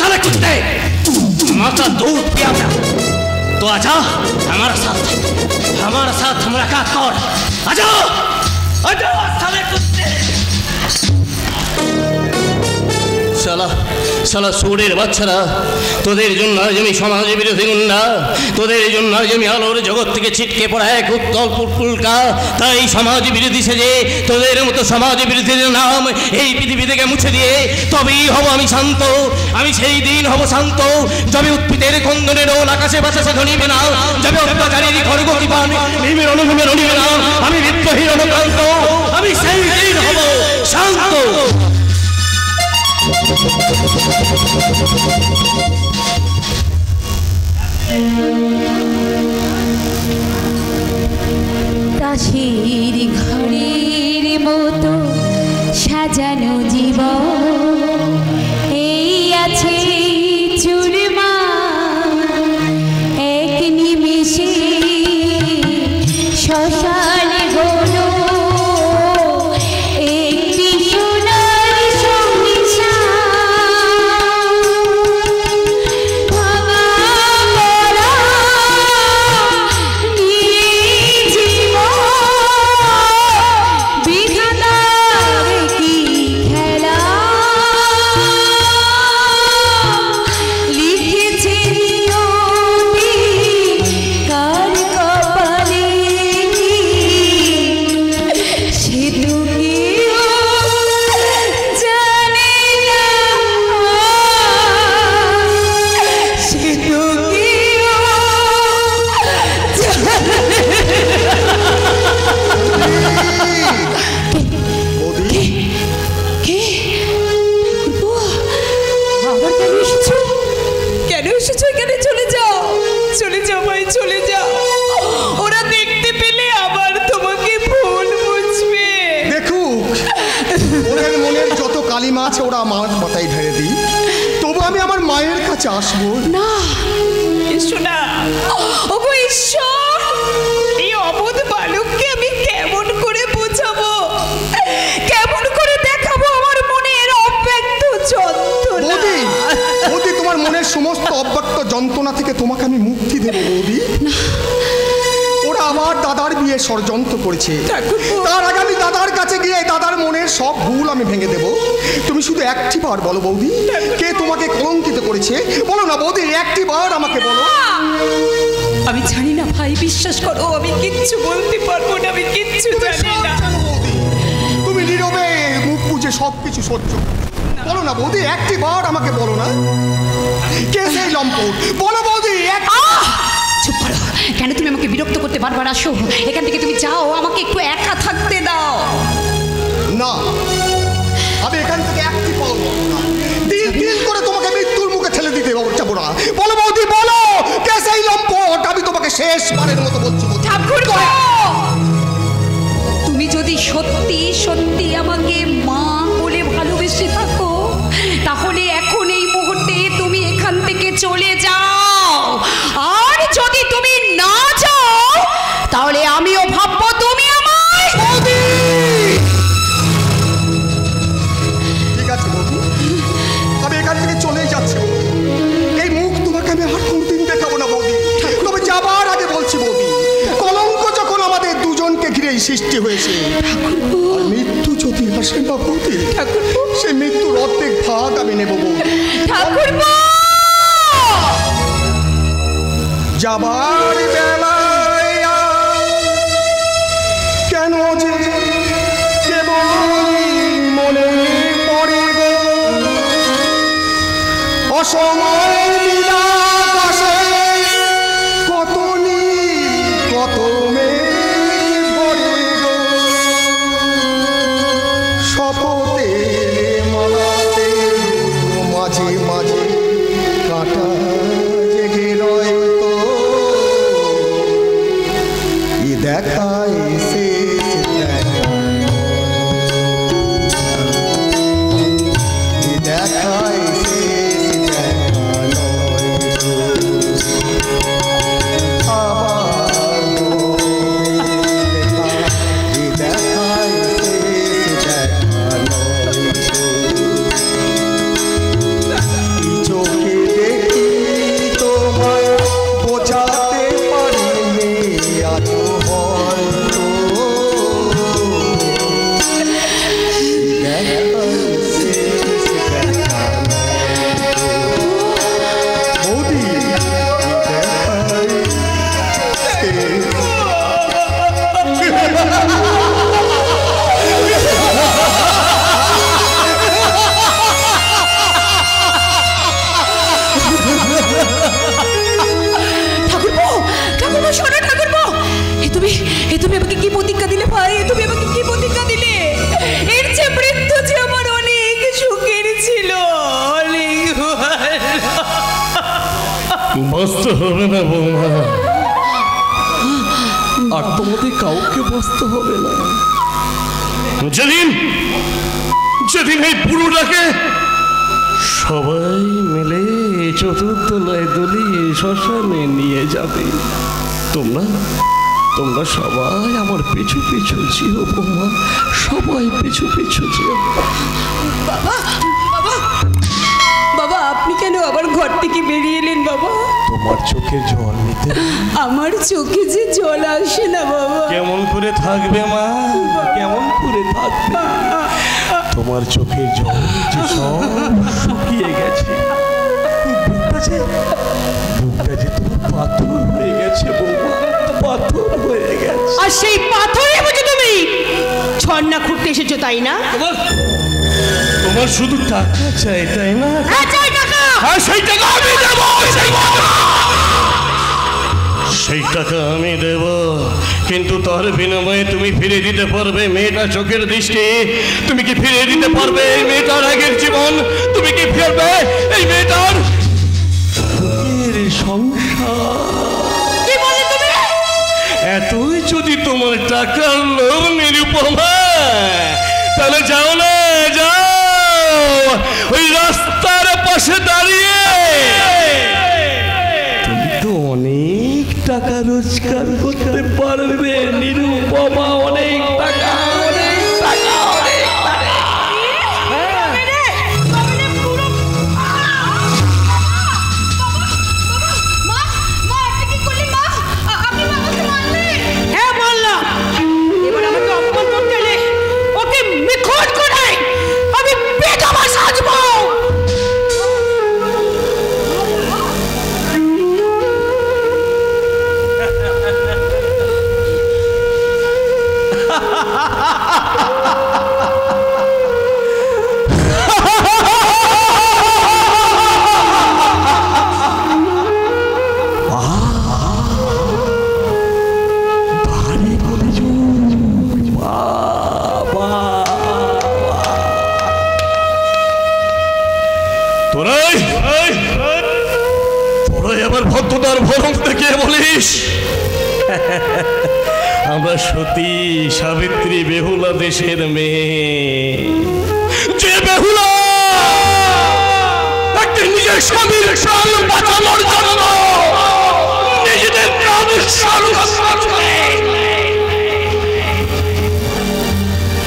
साले कुत्ते, माता दूध पिया था तो आजा हमारे साथ मुलाकात कर। आजा आजा साले कुत्ते। শালা সুরের বাচ্চারা, তোদের জন্য আজ আমি সমাজে বিরোধী গুন্ডা, তোদের জন্য আজ আমি আলোর জগৎ থেকে ছিটকে পড়া এক উত্তল পুটপুলকা। তাই সমাজ বিরোধী সেজে তোদের মতো সমাজ বিরোধীদের নাম এই পৃথিবী থেকে মুছে দিয়ে তবেই হব আমি শান্ত। আমি সেই দিন হব শান্ত যবে উৎপিতের খন্দনের ওল আকাশে বাতাসে ধনিবে না, যবে অত্যাচারীর খড়গ জীবন ভীমের অনুভূমে রণিবে না। আমি বিদ্রোহীর অনুক্রান্ত, আমি সেই দিন হব শান্ত। দাসের ঘরের মতো সাজানো জীবন এই আছে চুরমা এক নিমেষে শ্মশান হলো একটি সোনার সংসার। ভাঙা পড়া নিয়ে জীবন বিধাতার কি খেলা লিখেছে নিয়তি কার কপালে সে তো কেউ জানে না, সে তো কেউ আবার কেন এসেছো? কেন এসেছো? এখানে চলে যাও, চলে যাও ভাই, চলে যাও। ওরা দেখতে পেলে আবার তোমাকে ভুল বুঝবে। দেখুক ওদের মনের যত কালিমা আছে ওরা আমার মাথায় ঢেলে দিই, তবু আমি আমার মায়ের কাছে আসবো না। এসো না। ওগো ঈশ্বর, এই অবোধ বালককে আমি কেমন করে বোঝাবো, কেমন করে দেখাবো আমার মনের অব্যক্ত যন্ত্রণা? বৌদি, তোমার মনের সমস্ত অব্যক্ত যন্ত্রণা থেকে তোমাকে আমি মুক্তি দেবো বৌদি। ওরা আমার দাদার বিয়ে ষড়যন্ত্র করেছে, তার আগে আমি দাদার কাছে গিয়ে দাদার মনের সব ভুল আমি ভেঙে দেব। তুমি শুধু একটি বার বলো বৌদি, কে তোমাকে কলঙ্কিত করেছে? বলো না বৌদি, একটি বার আমাকে বলো। আমি জানি না ভাই, বিশ্বাস করো, আমি কিচ্ছু বলতে পারবো না, আমি কিচ্ছু জানি না। তুমি নীরবে মুখ বুঝে সব কিছু সহ্য বলো না বৌদি, একটি বার আমাকে বলো না, কে সেই লম্পট? বলো বৌদি। চুপ করো, কেন তুমি আমাকে বিরক্ত করতে বারবার আসো? এখান থেকে তুমি যাও, আমাকে একটু একা থাকতে দাও। না, আমি এখান থেকে একটি পাও দিন দিন করে তোমাকে মৃত্যুর মুখে ঠেলে দিতে যাবো না। বলো বৌদি, বলো কে সেই লম্পট? আমি তোমাকে শেষবারের মতো বলছি। ঠাকুর, তুমি যদি সত্যি সত্যি আমাকে মা বলে ভালোবেসে থাকো, তাহলে এখন এই মুহূর্তে তুমি এখান থেকে চলে যাও। আর যদি তুমি না যাও, তাহলে আমিও ভাববো তুমি আমায়। ঠিক আছে বৌদি, আমি এখান থেকে চলেই যাচ্ছি। এই মুখ তোমাকে আমি আর কোনদিন দেখাবো না বৌদি। তবে যাবার আগে বলছি বৌদি, কলঙ্ক যখন আমাদের দুজনকে ঘিরেই সৃষ্টি হয়েছে, আর মৃত্যু যদি আসে না বৌদি, সে মৃত্যুর অর্ধেক ভাগ আমি নেব বৌদি। যাবার বেলায় কেন যে কেবল মনে পড়ে গো অসময় নীলাকাশে কত নীল কত মেঘ ভরে গো শপথের মালাতে মাঝে মাঝে কাটা জেগে রয় তো হবে না বৌমা, আর তোমাদের কাউকে বসতে হবে না। যেদিন যেদিন এই পুরোটাকে সবাই মিলে চতুর্থলায় দলিয়ে শ্মশানে নিয়ে যাবে, তোমরা তোমরা সবাই আমার পিছু পিছু যেও বৌমা, সবাই পিছু পিছু যেও। বাবা বাবা বাবা, আপনি কেন আবার ঘর থেকে বেরিয়ে এলেন বাবা? তোমার চোখে জল নিতে। আমার চোখে যে জল আসে না বাবা। কেমন করে থাকবে মা, কেমন করে থাকবে? তোমার চোখে জল যে সব শুকিয়ে গেছে, বুকটা যে তোমার পাথর হয়ে গেছে বৌমা, পাথর হয়ে গেছে। আর সেই পাথরে বুঝে তুমি ছন্না খুঁড়তে এসেছো, তাই না? তোমার শুধু টাকা চাই, তাই না? হ্যাঁ চাই টাকা। আর সেই টাকা আমি দেব, সেই টাকা আমি দেব, কিন্তু তার বিনিময়ে তুমি ফিরে দিতে পারবে মেয়েটা চোখের দৃষ্টি? তুমি কি ফিরে দিতে পারবে এই মেয়েটার আগের জীবন? তুমি কি ফিরবে এই মেয়েটার সংসার? কি বলে তুমি? এতই যদি তোমার টাকার লোভ নিরুপমা, তাহলে যাও না, যাও ওই রাস্তার পাশে দাঁড়িয়ে তুমি তো অনেক টাকা রোজগার করতে পারবে নিরুপমা, অনেক টাকা, অনেক টাকা, অনেক টাকা। হ্যাঁ বললাম, এবার আমাকে অপমান করতে এলে ওকে নিখোঁজ করে আমি বেদমা সাজবো। তোরাই আবার ভদ্রতার ভরম থেকে বলিস আমরা সতী সাবিত্রী বেহুলা দেশের মেয়ে, যে বেহুলা নিজের স্বামীর প্রাণ বাঁচানোর জন্য নিজেদের প্রাণ উৎসর্গ করে।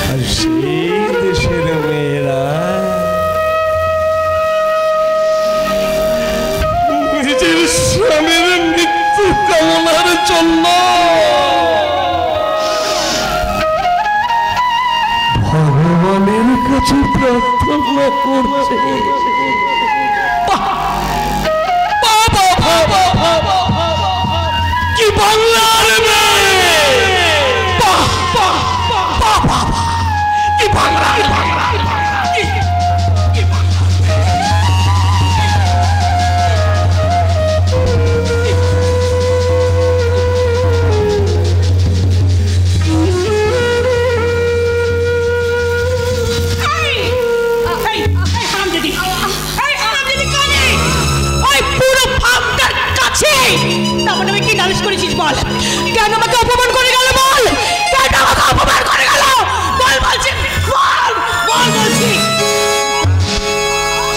আর সেই দেশের মেয়েরা নিজের স্বামীর মৃত্যু কামনার জন্য ভগবানের কাছে প্রার্থনা করছে। কি বাংলার মেয়ে, কি বাংলা, করেছিস বল? কেন আমাকে অপমান করে গেল বল? কেন আমাকে অপমান করে গেল বল? বলছি বল, বল বলছি।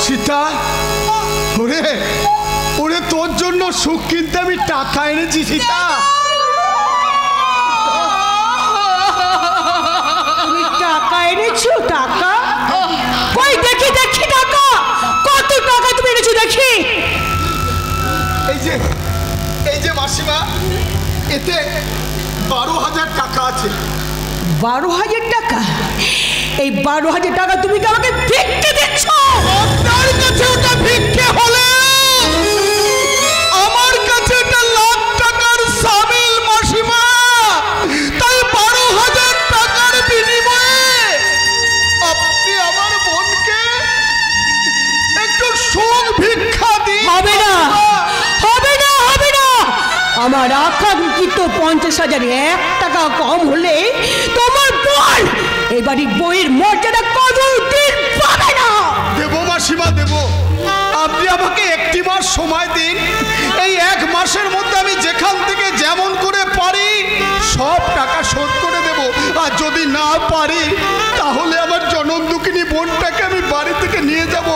সীতা, ওরে ওরে তোর জন্য সুখ কিনতে আমি টাকা এনেছি সীতা। তুমি টাকা এনেছো? টাকা কই দেখি, দেখি টাকা, কত টাকা তুমি এনেছো দেখি। এই যে মাসিমা, এতে 12,000 টাকা আছে। 12,000 টাকা? এই 12,000 টাকা তুমি কি আমাকে ভিক্ষে দিচ্ছ? আপনার কাছে ওটা ভিক্ষে হলে আমার কাছে এটা লাখ টাকার সামিল মাসিমা। তাই 12,000 টাকার বিনিময়ে আপনি আমার বোনকে একটু সুখ ভিক্ষা দিন। হবে না, হবে না, হবে না। আমার আকাঙ্ক্ষিত 50,000 1 টাকা কম হলে তোমার বোন এই বাড়ির বইয়ের মর্যাদা কোনোদিন পাবে না। দেবো মাসিমা, দেবো। আপনি আমাকে একটি মাস সময় দিন। এই 1 মাসের মধ্যে আমি যেখান থেকে যেমন করে পারি সব টাকা শোধ করে দেব। আর যদি না পারি তাহলে আমার জনম দুঃখিনী বোনটাকে আমি বাড়ি থেকে নিয়ে যাব।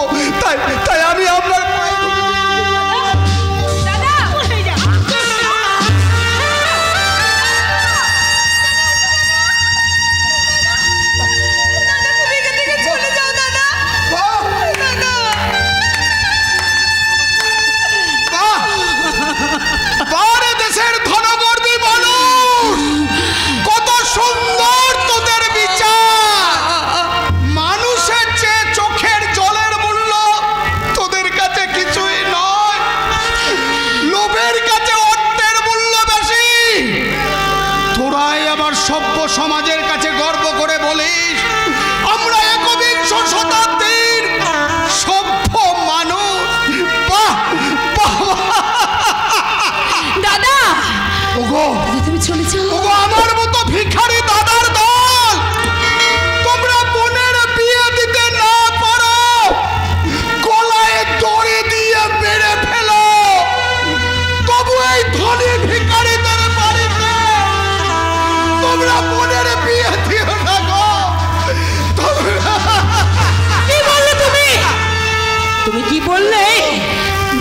তাই আমি আপনার পায়ে সমাজের কাছে গর্ব করে বলিস আমরা 21শ শতাব্দীর সভ্য মানুষ। দাদা ওগো তুমি চলে যাও। ওগো আমার মতো ভিখারি দাদার দল, তোমরা বোনের বিয়ে দিতে না পারো গলায় দড়ি দিয়ে মেরে ফেলো, তবু এই ধনী ভিখারিদের বাড়িতে তোমরা বোনের বিয়ে দিও না গো। কি বললে তুমি কি বললে?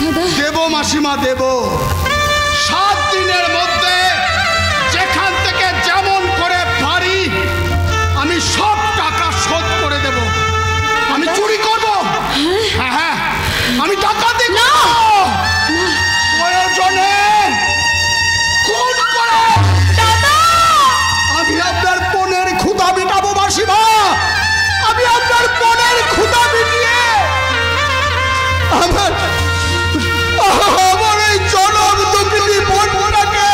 দাদা দেব মাসিমা দেব, 7 দিনের মধ্যে যেখান থেকে যেমন করে পারি আমি সব টাকা শোধ করে দেব। আমি চুরি করব, হ্যাঁ হ্যাঁ আমি ডাকাতি করব, প্রয়োজনে খুন করে আমি আপনার বোনের ক্ষুধা মেটাবো মাসিমা। আমি আপনার বোনের ক্ষুধা মিটিয়ে আমার এই জনম দুঃখিনী বোনটাকে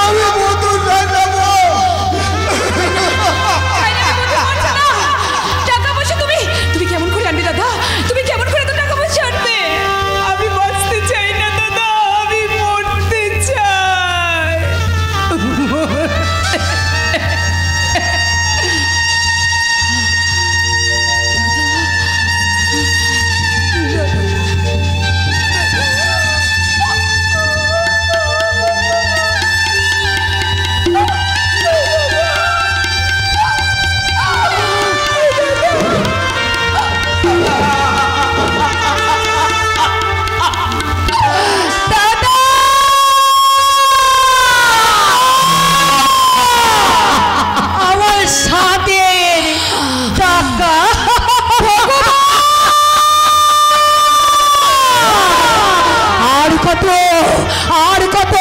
আমি মধু সাজাবো। টাকা পয়সা তুমি কেমন করে আনবে দাদা? তুমি কেমন করে তো টাকা পয়সা আনবে? আমি বাঁচতে চাই না দাদা, আমি মরতে চাই। আমার সাথের টাকা আর কত, আর কত?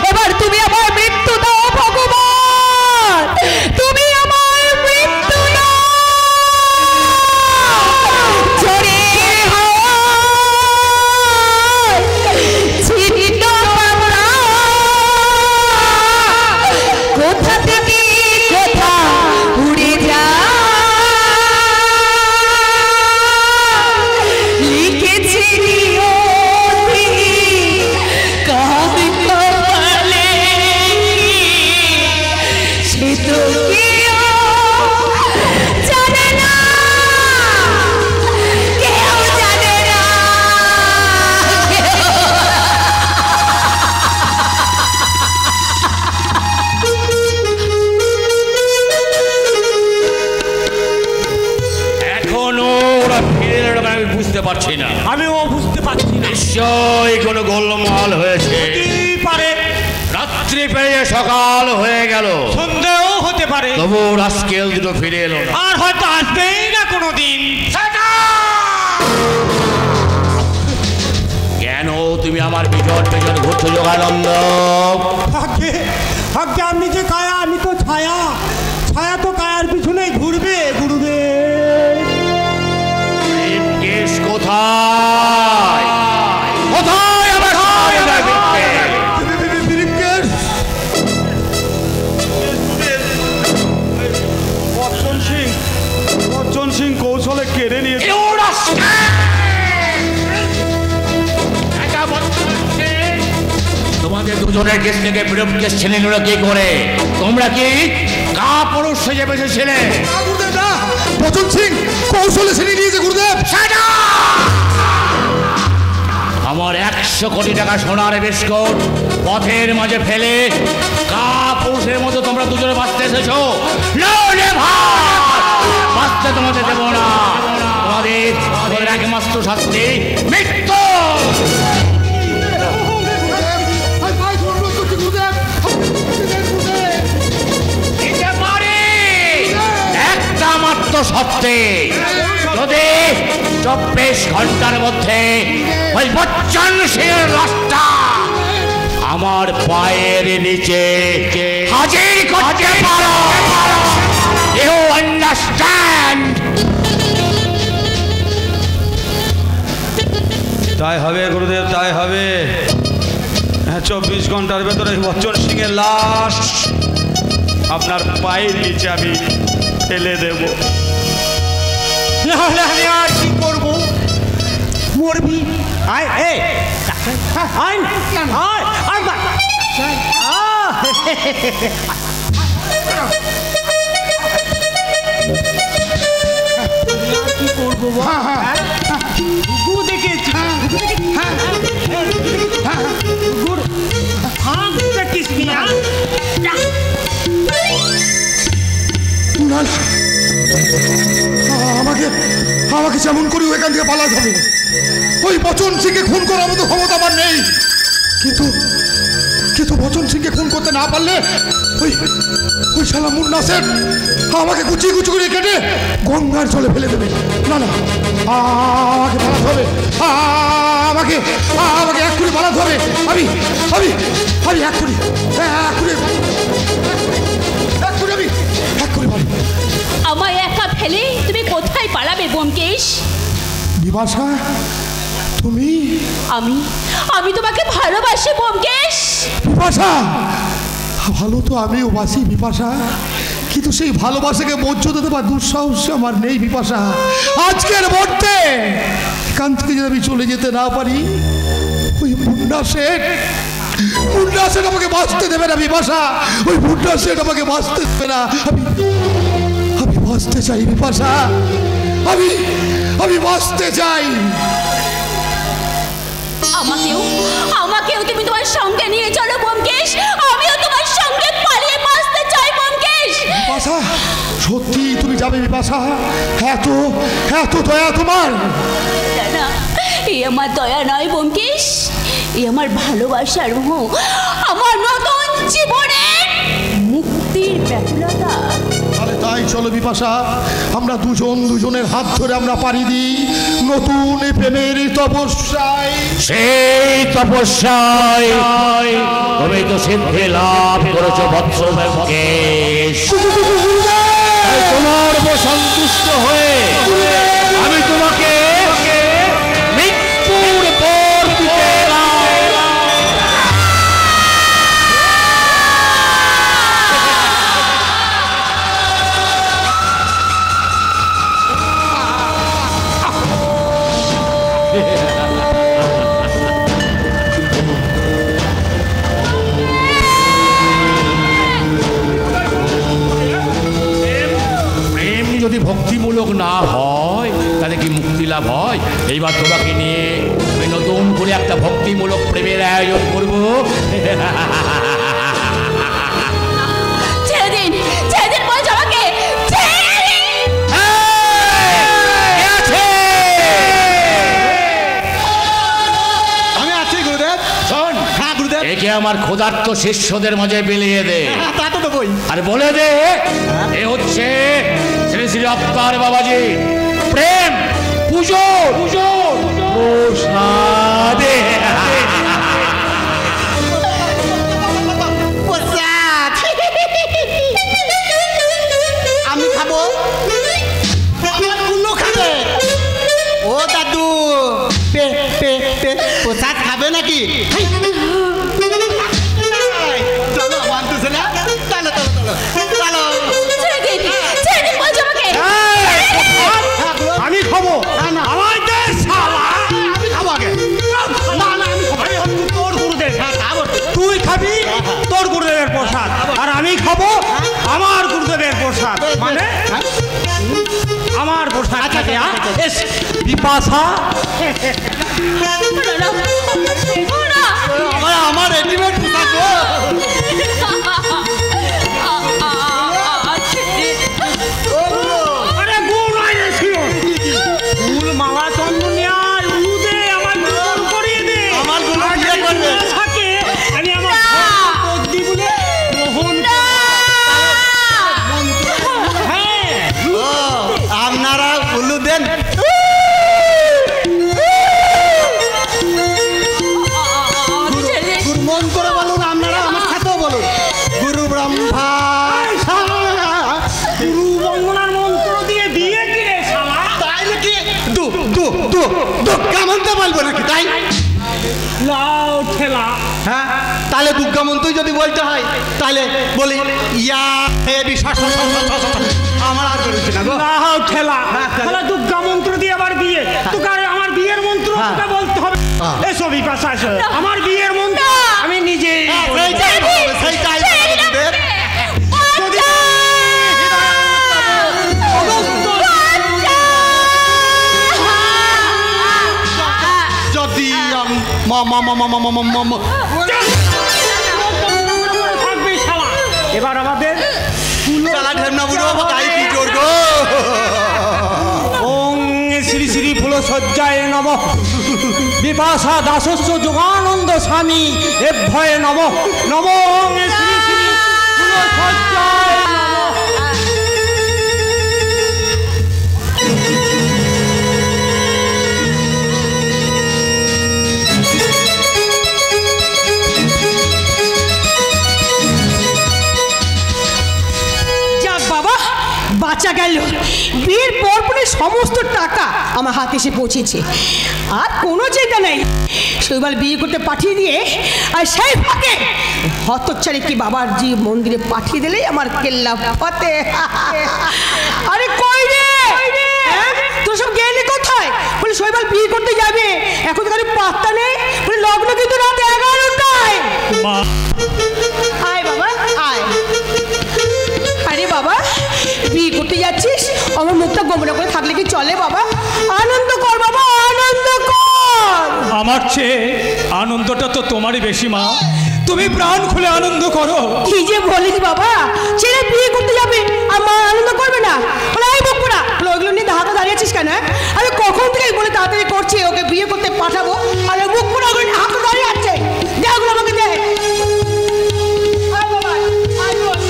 এবার তুমি আমার মৃত্যু দাও ভগবান, তুমি আমার মৃত্যু দাও। ঝড়ে হাওয়ায় ছিন্ন পাতা, কোথা থেকে কোথা উড়ে যায়, লিখেছি নিয়তি কাঁদ কপালে, সে তো কেউ জানে না, কেউ জানে না। এখনো ওরা ফিরে এলো না, আমি বুঝতে পারছি না। আমিও বুঝতে পারছি না। নিশ্চয়ই কোনো গোলমাল হয়েছে। কি পারে, রাত্রি পেরিয়ে সকাল হয়ে গেল, সন্দেহ হতে পারে, তবু রাস্কেল দুটো ফিরে এলো না। আর হয়তো আসবেই না কোনোদিন। কেন তুমি আমার পিছন পেছন ঘুরছো যোগানন্দ? আগে আগে আপনি যে কায়া, আমি তো ছায়া, ছায়া তো কায়ার পিছনেই ঘুরবে ঘুরবে। কেস কোথায়? কোথায় আমার অর্জন সিং কৌশলে কেড়ে নিয়ে তোমাদের দুজনের কেস থেকে বিরূপ কেস ছেলে নিল কি করে? তোমরা কি কাপুরুষ সেজে বেঁচেছিলে? গুরুদেব না, বচন সিং কৌশলে ছিনিয়ে নিয়েছে গুরুদেব। আমার 100 কোটি টাকা সোনার বিস্কুট পথের মাঝে ফেলে কাপুরুষের মতো তোমরা দুজনে বাঁচতে এসেছো। বাঁচতে তোমাদের দেবো না। তোমাদের একমাত্র শাস্তি মৃত্যু। একটা মাত্র সত্যি, যদি 24 ঘন্টার মধ্যে ওই বচ্চন সিংহের লাশটা আমার পায়ের নিচে হাজির করতে পারো, ইউ আন্ডারস্ট্যান্ড? তাই হবে গুরুদেব, তাই হবে। 24 ঘন্টার ভেতরে বচ্চন সিংহের লাশ আপনার পায়ের নিচে আমি ফেলে দেব। নাহলে আমি আর কি করবো? মরবি। আয় এ আয় আয় আয় কি করবো? গু দেখেছি, আমাকে আমাকে যেমন করি এখান থেকে পালাতে হবে। ওই বচন সিংকে খুন করার মতো ক্ষমতা আমার নেই, কিন্তু কিন্তু বচন সিংকে খুন করতে না পারলে ওই ওই শালা মুন্না সেট আমাকে কুচি কুচি করে কেটে গঙ্গার জলে ফেলে দেবে। না না, আমাকে পালাতে হবে, আমাকে আমাকে এক্ষুনি পালাতে হবে। আমি আমি আমি এক্ষুনি এক্ষুনি এক্ষুনি আমি এক্ষুনি পারি। আমায় একা ফেলে তুমি কোথায় পালাবে ব্যোমকেশ? বিপাশা, তুমি? আমি আমি তোমাকে ভালোবাসি ব্যোমকেশ। বিপাশা, ভালো তো আমিও বাসি বিপাশা, কিন্তু সেই ভালোবাসাকে মর্যাদা দেবার দুঃসাহস আমার নেই বিপাশা। আজকের মুহূর্তে এখান থেকে যদি আমি চলে যেতে না পারি, ওই মুন্না সেট আমাকে বাঁচতে দেবে না বিপাশা। ওই মুন্না সেট আমাকে বাঁচতে দেবে না। আমি বাঁচতে চাই বিপাশা, আমি বাঁচতে চাই। আমাকেও তুমি তোমার সঙ্গে নিয়ে চলো ব্যোমকেশ। আমিও তোমার সঙ্গে পালিয়ে বাঁচতে চাই ব্যোমকেশ। বিপাশা, সত্যি তুমি যাবে বিপাশা? এত এত দয়া তোমার? না, এই আমার দয়া নয় ব্যোমকেশ, এই আমার ভালোবাসার মোহ, আমার নতুন জীবনের মুক্তির ব্যাকুলতা। তাই চলো বিপাশা, আমরা দুজনের হাত ধরে আমরা পাড়ি দিই নতুন প্রেমের তপস্যায়। সেই তপস্যায় তুমি তো সিদ্ধি লাভ করেছো বৎস ব্যোমকেশ। তোমার উপর সন্তুষ্ট হয়ে আমি তোমাকে মৃত্যুর পর দিতে এলাম। যদি ভক্তিমূলক না হয় তাহলে কি মুক্তি লাভ হয়? এইবার তোমাকে নিয়ে আমি নতুন করে একটা ভক্তিমূলক প্রেমের আয়োজন করব। আমি আছি গুরুদেব। শোন, হ্যাঁ গুরুদেব। একে আমার ক্ষুধার্ত শিষ্যদের মাঝে বিলিয়ে দে। তা তো দেবই। আর বলে দে এ হচ্ছে শ্রী শ্রী আবতার বাবাজি প্রেম পুজো প্রসাদে। আমি খাবো, আমার কুনো খাবে। ও দাদু, প্রসাদ খাবে নাকি? চলো মানতেছে না, চলো চলো চলো চলো। আমি খাবো। আমার দেশ শালা, আমি খাবো আগে। খাবি তোর গুরুদেবের প্রসাদ, আর আমি খাবো আমার গুরুদেবের প্রসাদ, মানে আমার প্রসাদ খাবে। এস বিপাশা, আমার রেডিমেড পোশাক গো। আরে গুড় নয় রে শিও, ফুল মালা চন্দনিয়ার উলু দে, আমার গুড় করিয়ে দে। আমার গুলো বিয়ে করবে। থাকে আমি আমার বদ্দি বলে মোহন। হ্যাঁ ও আপনারা উলু দেন। গুরু মন্ত্র বলুন, আপনারা আমার সাথেও বলুন। গুরু ব্রহ্মা, গুরু বন্দনার মন্ত্র দিয়ে বিয়ে কিরে শালা। তাই নাকি? দুর্গা মন্ত্র বলবো নাকি তাই? লাও ঠেলা। হ্যাঁ, তাহলে দুর্গা মন্ত্রই যদি বলতে হয় তাহলে বলি ইয়া হে বিশ্বাস। আমার আর বলছি না গো। লাও ঠেলা। হ্যাঁ, ঠেলা। তাহলে দুর্গা মন্ত্র দিয়ে আবার বিয়ে, তোকে আর আমার বিয়ের মন্ত্র হ্যাঁ। তোকে বলতে হবে। হ্যাঁ। এসো বিপাশা, এসো। আমার বিয়ের মন্ত্র আমি নিজেই বলবো। সেইটাই বলবে, সেইটাই বলবে। যদি যদি থাকবে শালা। এবার আমাদের ওং শ্রী শ্রী ফুলসজ্জায় নমঃ, বিপাশা দাসস্য যোগানন্দ স্বামী এভ্যয়ে নমঃ। নমো ওং শ্রী শ্রী ফুলসজ্জায় নমঃ। যাক বাবা, বাঁচা গেল। বিয়ের পর পরে সমস্ত টাকা আমার হাতে এসে পৌঁছেছে, আর কোনো চিন্তা নেই। শৈবাল বিয়ে করতে পাঠিয়ে দিয়ে, আর সেই ফাঁকে হতচ্ছাড়িকে বাবার জি মন্দিরে পাঠিয়ে দিলেই আমার কেল্লা ফতে। আরে কই রে, হ্যাঁ? তোর সব গেলি কোথায়? বলে শৈবাল বিয়ে করতে যাবে, এখন তো কারো পাত্তা নেই। বলে লগ্ন কিন্তু রাত 11টায়। আয় বাবা আয়। আরে বাবা, বিয়ে করতে যাচ্ছিস, আমার মুখটা গোমরা করে থাকলে কি চলে বাবা? আনন্দ কর বাবা, আনন্দ কর। আমার চেয়ে আনন্দটা তো তোমারই বেশি মা, তুমি প্রাণ খুলে আনন্দ করো। কি যে বলিস বাবা, ছেলে বিয়ে করতে যাবে আর মা আনন্দ করবে না? বলে এই বকুড়া, ওইগুলো নিয়ে হাতে দাঁড়িয়ে আছিস কেন? আমি কখন থেকে বলে তাড়াতাড়ি করছি ওকে বিয়ে করতে পাঠাবো, আর ওই বকুড়া ওগুলো নিয়ে হাতে দাঁড়িয়ে আছে। দে ওগুলো আমাকে দে। আয় বাবা, আয় বস।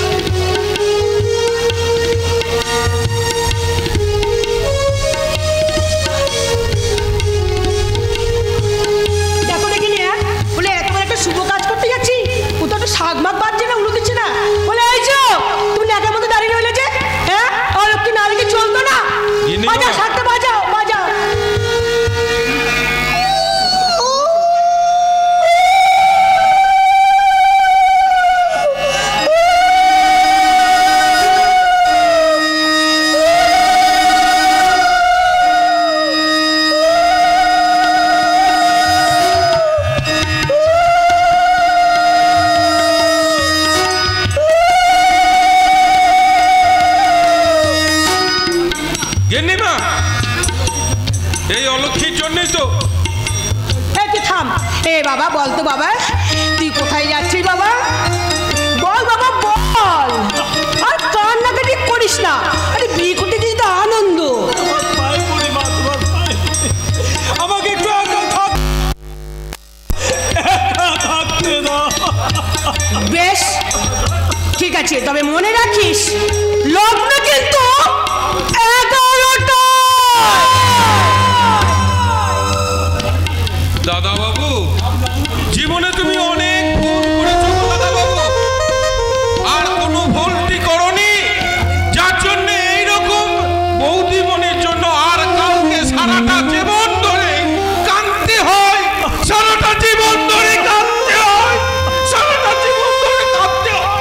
দেখো দেখি নিয়ে বলে এত বড় একটা শুভ কাজ করতে যাচ্ছি, ও তো একটা শাক মাক বাজছে না, উলু দিচ্ছে না। বলে এই যে তুমি একের মধ্যে দাঁড়িয়ে রইলে যে, হ্যাঁ অলক্ষী নারীকে চলতো না। বাজাও শাকটা, বাজাও বাজাও। গিন্নিমা, এই অলক্ষীর জন্যই তো। এই তুই থাম। এ বাবা বল তো বাবা, তুই কোথায় যাচ্ছিস বাবা? বল বাবা বল, আর কান্নাকাটি করিস না। আরে বিয়ে করতে গিয়ে তো আনন্দ। আমাকে একটু একা থাকতে দাও। বেশ ঠিক আছে, তবে মনে রাখিস লগ্ন কিন্তু 11টা। দাদা বাবু, জীবনে তুমি অনেক ভুল করেছো দাদা বাবু, আর কোনো ভুলটি করনি, যার জন্য এইরকম বৌদি মনের জন্য আর কাউকে সারাটা জীবন ধরে কাঁদতে হয়, সারাটা জীবন ধরে কাঁদতে হয়, সারাটা জীবন ধরে কাঁদতে হয়।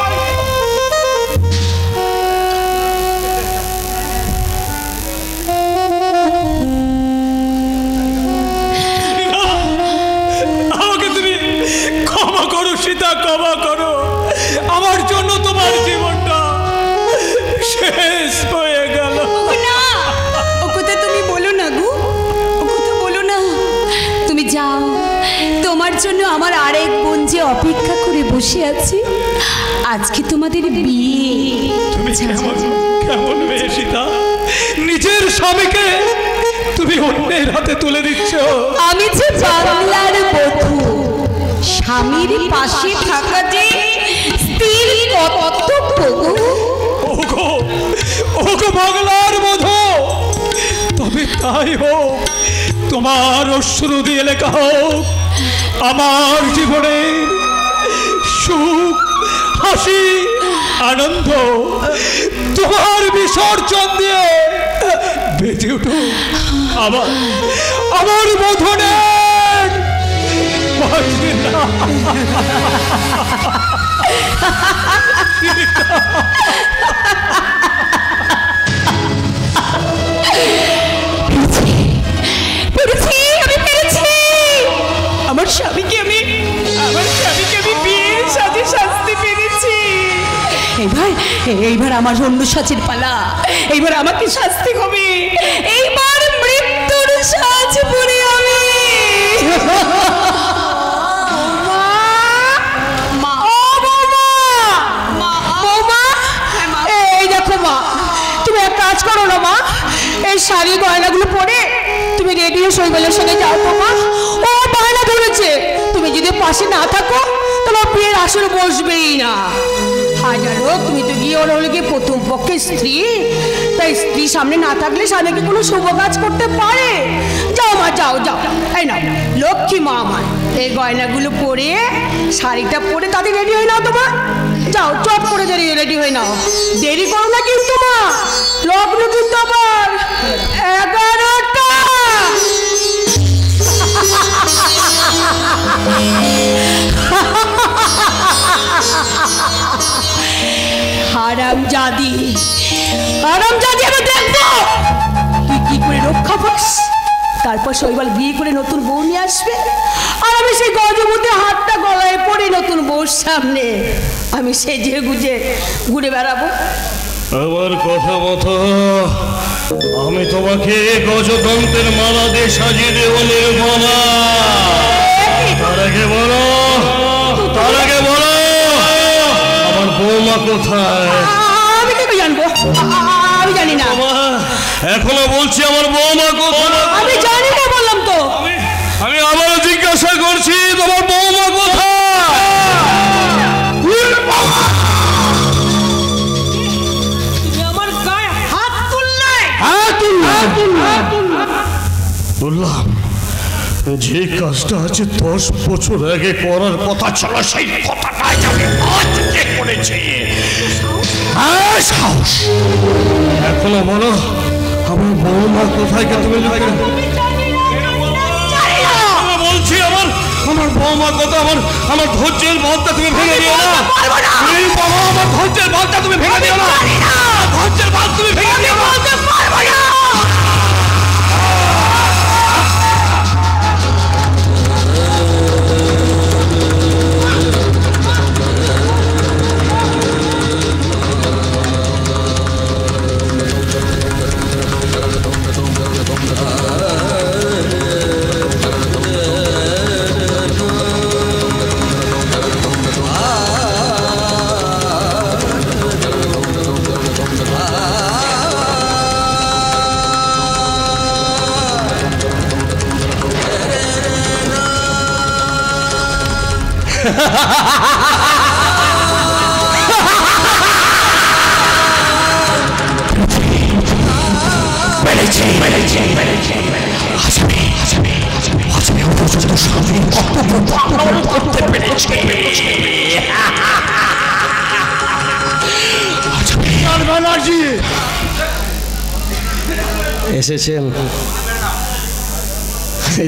জন্য আমার আরেক বোন যে অপেক্ষা করে বসে আছে। আজকে তোমাদের বিয়ে। তুমি কেমন মেয়ে সীতা, নিজের স্বামীকে তুমি অন্যের হাতে তুলে দিচ্ছ। আমি যে বাংলার বধূ, স্বামীর পাশে থাকা যে স্ত্রীর কর্তব্য। ওগো বাংলার বধূ, তবে তাই হোক, তোমার অশ্রু দিয়ে লেখা হোক আমার জীবনের সুখ, হাসি, আনন্দ। তোমার বিসর্জন দিয়ে বেঁচে উঠো আমার বধূনের। আমার স্বামীকে আমি বিয়ের সাথে শাস্তি পেরেছি। এইবার আমার অন্য সাজের পালা। এইবার আমাকে শাস্তি হবে। এইবার মৃত্যুর সাজ পরে আমি। এই দেখো মা, তুমি এক কাজ করো না মা, এই শাড়ি গয়নাগুলো পরে তুমি রেডি হয়ে শৈবালের সঙ্গে যাও তো মা। ও বায়না ধরেছে, তুমি যদি পাশে না থাকো তাহলে বিয়ের আসরে বসবেই না। হাজার হোক, তুমি তো গিয়ে ওর হলে গিয়ে প্রথম পক্ষের স্ত্রী, তাই স্ত্রী সামনে না থাকলে স্বামীকে কোনো শুভ কাজ করতে পারে। যাও মা, যাও যাও। এই না লক্ষ্মী মা আমার, এই গয়নাগুলো পরে শাড়িটা পরে তাদের রেডি হয়ে নাও তোমার। যাও চট করে রেডি হয়ে নাও, দেরি করো না কিন্তু মা। লগ্ন কিন্তু আবার 11টা। হারামজাদি, আমি দেখবো তুই কি করে রক্ষা পাস। তারপর শৈবাল বিয়ে করে নতুন বউ নিয়ে আসবে, আর আমি সেই গজমুতে হাতটা গলায় পরে নতুন বউর সামনে আমি সেজে গুজে ঘুরে বেড়াবো। আমার কথা মতো আমি তোমাকে গজতন্ত্রের মালা দিয়ে সাজিয়ে দেব নির্মলা। তার আগে বলো আমার বৌমা কোথায়? আমি কি জানবো? আমি জানি না। এখনো বলছি আমার বৌমা কোথায়? আমি জানি না বললাম তো। আমি আবারও জিজ্ঞাসা করছি তোমার বৌমা কোথায়? আমার গায়ে হাত তুললে। বললাম যে কাজটা আছে 10 বছর আগে করার কথা ছিল, সেই কথাটাই আমি আজকে করেছি। সাহস! এখনো বলো আমার বৌমা কোথায়? তুমি বলছি আমার বৌমা কথা, আমার ধৈর্যের বলটা তুমি ভেঙে দিও না। আমার ধৈর্যের বলটা তুমি ভেঙে দিও না। ধৈর্যের বল তুমি ভেঙে দিও না।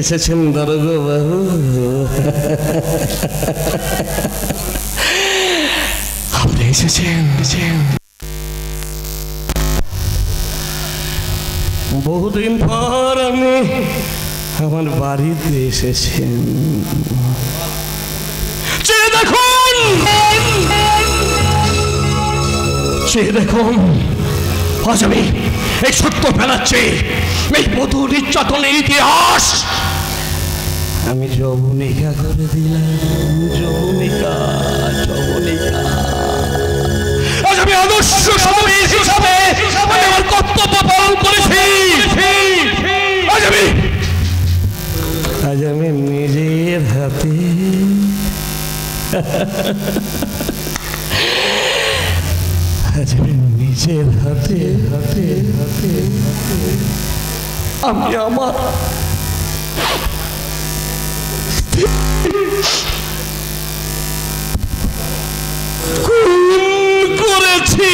এসেছেন দারোগা বাবু। আপনি এসেছেন। বহুদিন পর আমি আমার বাড়িতে এসেছেন। দেখুন আজ আমি এই সত্য ফেলাচ্ছি, এই বধূ নির্যাতনের ইতিহাস আমি যবনিকা করে দিলাম, যবনিকা যবনিকা। আজ আমি আদর্শ সমাবেশ হিসাবে আমি আমার কর্তব্য পালন করেছি। আজ আমি নিজের হাতে নিজের হাতে হাতে হাতে আমি আমার করেছি।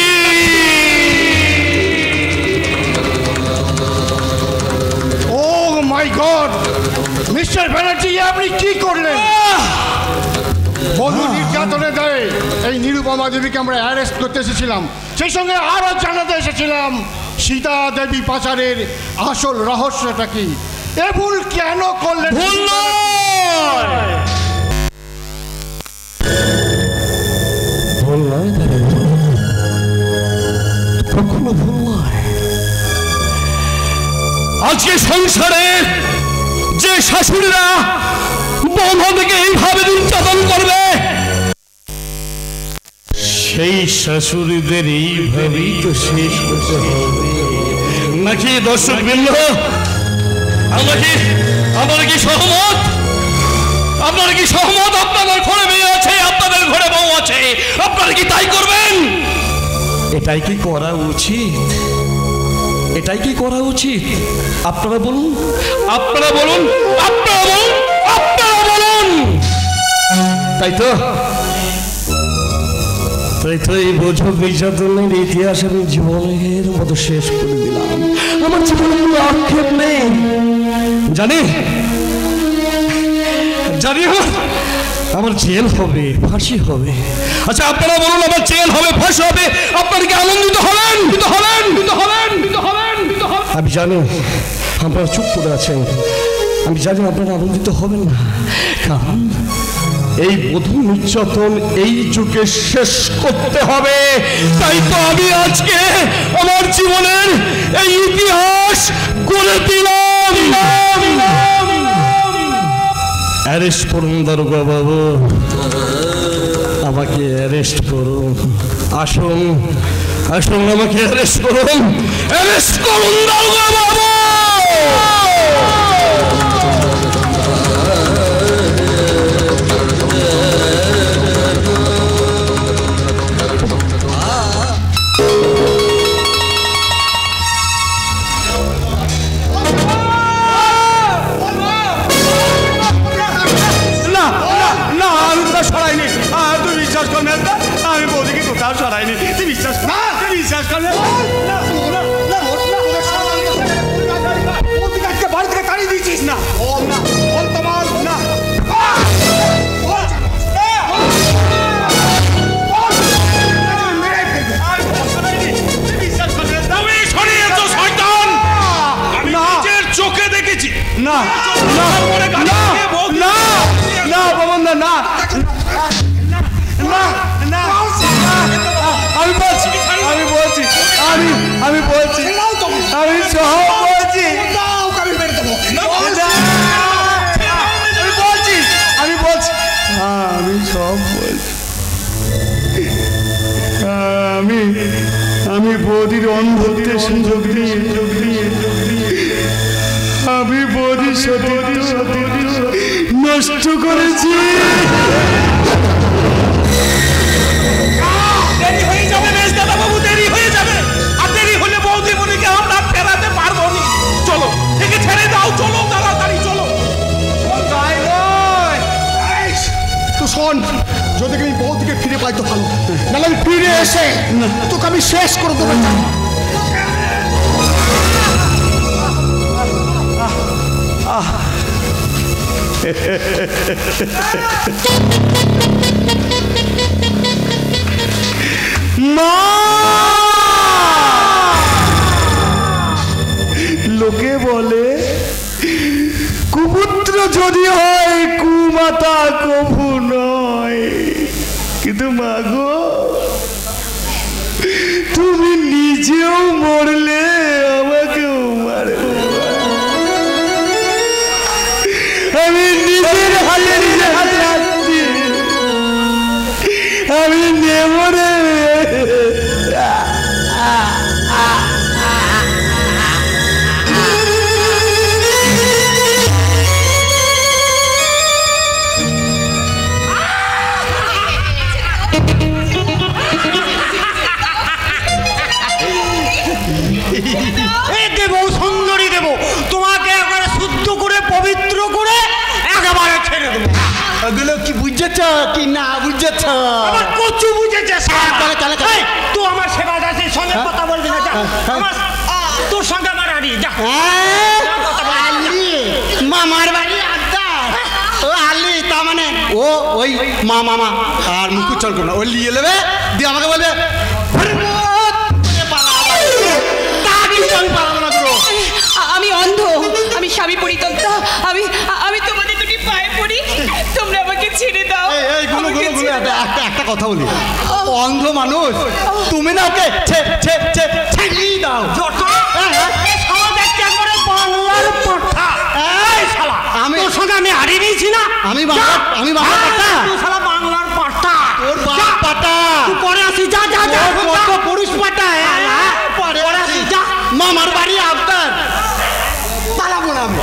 ও মাই গড, মিস্টার ব্যানার্জি, আপনি কি করলেন? বধূ নির্যাতনে দেয় এই নিরুপমা দেবীকে আমরা অ্যারেস্ট করতে এসেছিলাম, সেই সঙ্গে আরও জানাতে এসেছিলাম সীতা দেবী পাচারের আসল রহস্যটা কি। এ ভুল কেন করলেন? ভুল নয়, কখনো ভুল নয়। আজকে সংসারে যে শাশুড়িরা বৌমাদেরকে এইভাবে নির্যাতন করবে, সেই শাশুড়িদের এইভাবেই তো শেষ করতে হবে নাকি? দর্শক বৃন্দ, আমরা কি সহমত? আপনারা কি সহমত? আপনাদের ঘরে মেয়ে আছে, আপনাদের ঘরে বউ আছে, আপনারা কি তাই করবেন? এটাই কি করা উচিত? এটাই কি করা উচিত? আপনারা বলুন, আপনারা বলুন, আপনারা বলুন, আপনারা বলুন। তাই তো, তাই তো এই বোঝক নির্যাতনের ইতিহাস আমি জীবনের মতো শেষ করে দিলাম। আমার জীবনে কোনো আক্ষেপ নেই। জানি জানি আমার জেল হবে, ফাঁসি হবে। আচ্ছা আপনারা বলুন, আমার জেল হবে, ফাঁসি হবে, আপনারা কি আনন্দিত হবেন? আমি জানি আপনারা চুপ করে আছেন, আমি জানি আপনারা আনন্দিত হবেন না, কারণ এই বধূ নির্যাতন এই যুগে শেষ করতে হবে। তাই তো আমি আজকে আমার জীবনের এই ইতিহাস করে দিলাম। অ্যারেস্ট করুন দারোগা বাবু, আমাকে অ্যারেস্ট করুন। আসুন আসুন, আমাকে অ্যারেস্ট করুন, অ্যারেস্ট করুন দারোগা বাবু। আমি বৌদিকে কোথাও সরাইনি, তুই বিশ্বাস কর, বিশ্বাস কর। বাড়ি থেকে তাড়িয়ে দিয়েছিস না? চোখে দেখেছি। না না বাবন না, না আমি বলছি, আমি বলছি, আমি বলছি, আমি সব বলছি, আমি বলছি, আমি সব বলছি। আমি বৌদির অন্ধত্বে সুযোগ দিয়ে আমি বৌদির সতীত্ব নষ্ট করেছি। দেরি হয়ে যাবে দাদা বাবু, দেরি হয়ে যাবে, আর দেরি হলে বৌদি বোনকে আমরা ফেরাতে পারবো না। চলো, একে ছেড়ে দাও, চলো তাড়াতাড়ি চলো। তো শোন, যদি আমি বৌদিকে ফিরে পাই তো ভালো, নাহলে আমি ফিরে এসে তোকে আমি শেষ করে দেবো। লোকে বলে কুপুত্র যদি হয় কুমাতা কভু নয়, কিন্তু মাগো তুমি নিজেও মরলে আমাকেও মারবে। আমি বুঝেছ কি না বুঝেছ? আমার কচু বুঝেছে তুই আমার সেবা দাসের সঙ্গে কথা বলবি না, যা। তোর সঙ্গে আমার আড়ি, যা। মামার বাড়ি আদার ও আলি, তার মানে ও ওই মামা আর মুকুচল করবে, ও নিয়ে নেবে দিয়ে আমাকে বলবে আমি অন্ধ, আমি স্বামী পরিত্যক্তা, আমি আমি তোমাদের দুটি পায়ে পড়ি, তোমরা আমাকে ছেড়ে দাও। একটা কথা বলি, অন্ধ মানুষ তুমি না ওকে ছেড়িয়ে দাও। আমি তোর সঙ্গে আমি হারিয়ে নিয়েছি না, আমি বাংলার পাটা, তোর বাপ পাটা, তুই পরে আসি, যা যা যা, কত পুরুষ পাটা, পরে আসি, যা। মামার বাড়ি আপনার পালাবো না আমি।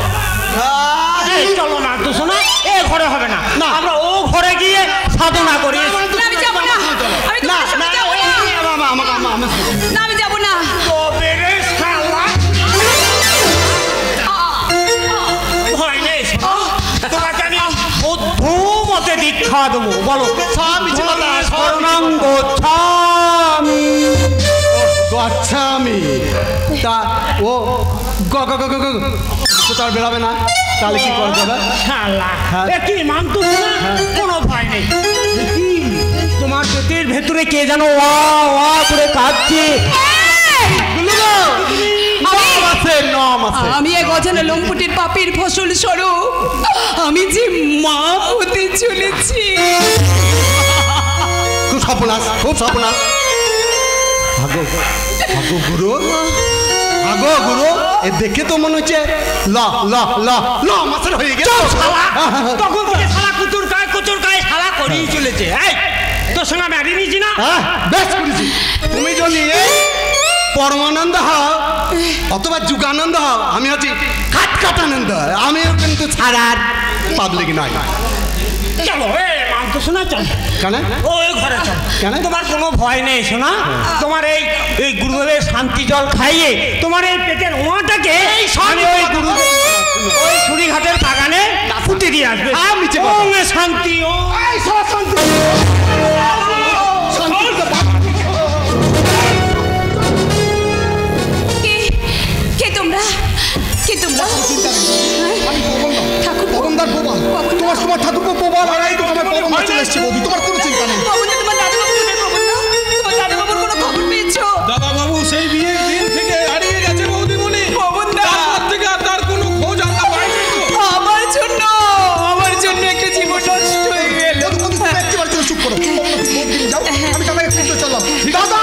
চলো না তো শোনা, এ ঘরে হবে না, আমরা ও ঘরে গিয়ে সাধনা করি। আমি যাবো না, আমি তোমার সঙ্গে যাবো না, না আমি যাবো না। ভয় নেই, তোমাকে আমি মতে দীক্ষা দেবো। বলো আমি তা ও তার বেরোবে না, তাহলে কি করা যাবে? কি মানতো কোনো ভয় নেই। তোমার পেটের ভেতরে কে যেন ওয়া ওয়া করে কাঁদছে। আমি এক অজানা লম্পটের পাপের ফসল স্বরূপ আমি যে মা হতে চলেছি। খুব সপনাস, খুব সপনাস। গুরু এ দেখে তো মনে হচ্ছে মাছের হয়ে গেছে। তখন থেকে শালা কুচুর গায়ে শালা করেই চলেছে। তোর সঙ্গে আমি হারিয়ে নিয়েছি না, বেশ করেছি। তুমি যদি পরমানন্দ হও অথবা যুগানন্দ হও, আমি হচ্ছি কাটানন্দ। আমিও কিন্তু ছাড়ার পাবলিক নয়। চলো মানতো শোনা, চল। কেন ওই ঘরে চল। কেন? তোমার কোনো ভয় নেই শোনা, তোমার এই গুরুদেবের শান্তি জল খাইয়ে তোমার এই পেটের ওয়াটাকে ওই গুরুদেব ওই সুরিঘাটের বাগানে ফুটে দিয়ে আসবে। শান্তি ও শান্তি। কে তোমরা? তোমার ঠাকুর প্রবাল আর এই তো তোমার পরমা চলে এসেছে বৌদি, তোমার কোনো চিন্তা নেই। তোমার দাদুবাবুর কোনো খবর পেয়েছো? দাদা বাবু সেই বিয়ের দিন থেকে হারিয়ে গেছে বৌদিমণি, তারপর থেকে আর তার কোনো খোঁজ আমরা পাইনি। আমার জন্য একটা জীবন নষ্ট হয়ে গেল। একেবারে তুমি চুপ করো, যাও, আমি তোমাকে খুঁজতে চললাম। দাদা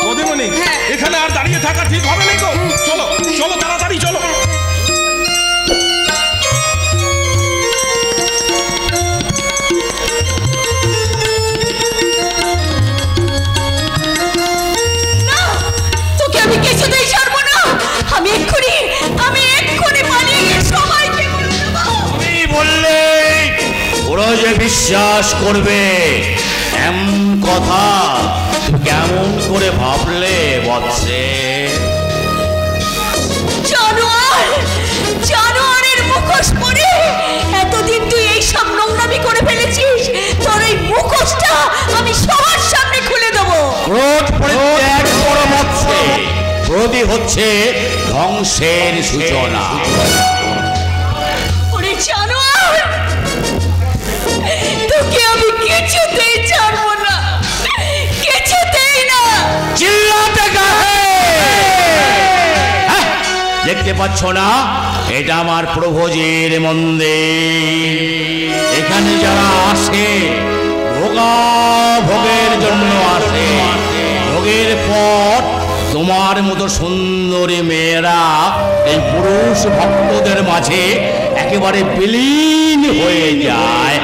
বৌদিমণি এখানে আর দাঁড়িয়ে থাকা ঠিক হবে না গো, চলো চলো তাড়াতাড়ি চলো। আমি কিছুতেই ছাড়বো না, আমি এক্ষুনি পালিয়ে গিয়ে সবাইকে বলে দেবো। তুমি বললে ওরা যে বিশ্বাস করবে এমন কথা তুমি কেমন করে ভাবলে বৎসে? জানোয়ারের মুখোশ পরে এতদিন তুই এই সব নোংরামি করে ফেলেছিস, তোর এই মুখোশটা আমি সবার সামনে খুলে দেবো। ক্রোধ পরিত্যাগ করো বৎসে, ক্রোধই হচ্ছে ধ্বংসের সূচনা। ওরে জানোয়ার, তোকে আমি কিছুতেই ছাড়বো না, কিছুতেই না। চিল্লাতে গায়ে দেখতে পাচ্ছ না, এটা আমার প্রভুজির মন্দির। এখানে যারা আসে ভোগের জন্য আসে, ভোগের পর তোমার মতো সুন্দরী মেয়েরা এই পুরুষ ভক্তদের মাঝে একেবারে বিলীন হয়ে যায়।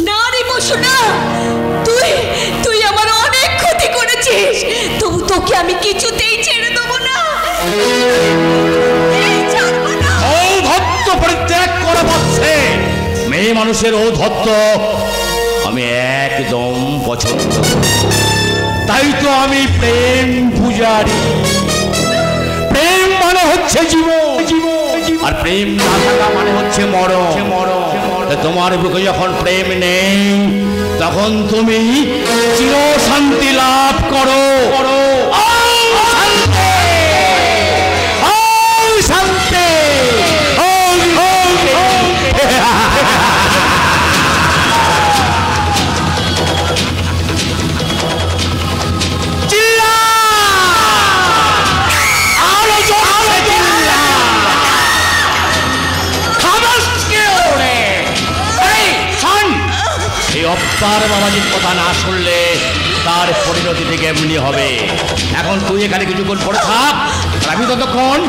না রে বসুনা, তুই আমার অনেক ক্ষতি করেছিস, তবু তোকে আমি কিছুতেই ছেড়ে দেবো না। ঔদ্ধত্য পরিত্যাগ করে বলছে, মেয়ে মানুষের ঔদ্ধত্য আমি একদম পছন্দ করি। তাই তো আমি প্রেম পূজারি। প্রেম মানে হচ্ছে জীবন, আর প্রেম না থাকা মানে হচ্ছে মরণ। তোমার বুকে যখন প্রেম নেই তখন তুমি চির শান্তি লাভ করো। শান্তি অপ্পার বাবাজির কথা না শুনলে তার পরিণতি থেকে এমনি হবে। এখন তুই এখানে কিছুক্ষণ পরে থাক, আমি ততক্ষণ